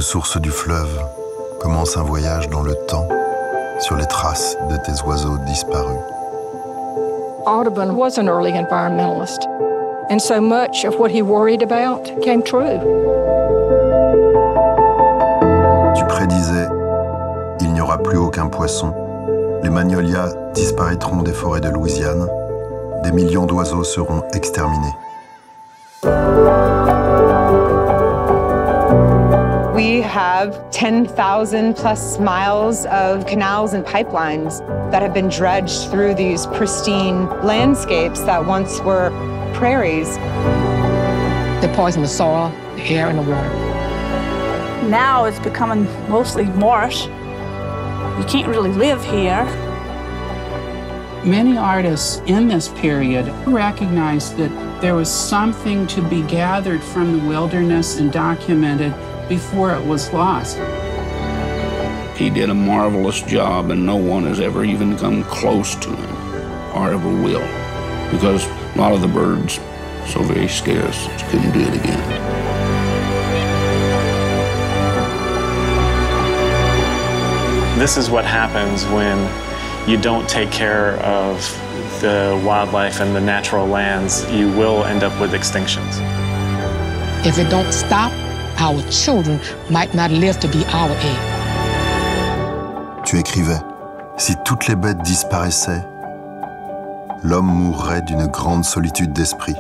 Aux sources du fleuve, commence un voyage dans le temps sur les traces de tes oiseaux disparus. Audubon was an early environmentalist, and so much of what he worried about came true. Tu prédisais, il n'y aura plus aucun poisson, les magnolias disparaîtront des forêts de Louisiane, des millions d'oiseaux seront exterminés. We have 10,000 plus miles of canals and pipelines that have been dredged through these pristine landscapes that once were prairies. They poison the soil, the air, and the water. Now it's becoming mostly marsh. You can't really live here. Many artists in this period recognized that there was something to be gathered from the wilderness and documented before it was lost. He did a marvelous job, and no one has ever even come close to him, or ever will, because a lot of the birds are so very scarce, you couldn't do it again. This is what happens when you don't take care of the wildlife and the natural lands. You will end up with extinctions. If it don't stop, our children might not live to be our age. Tu écrivais, si toutes les bêtes disparaissaient, l'homme mourrait d'une grande solitude d'esprit.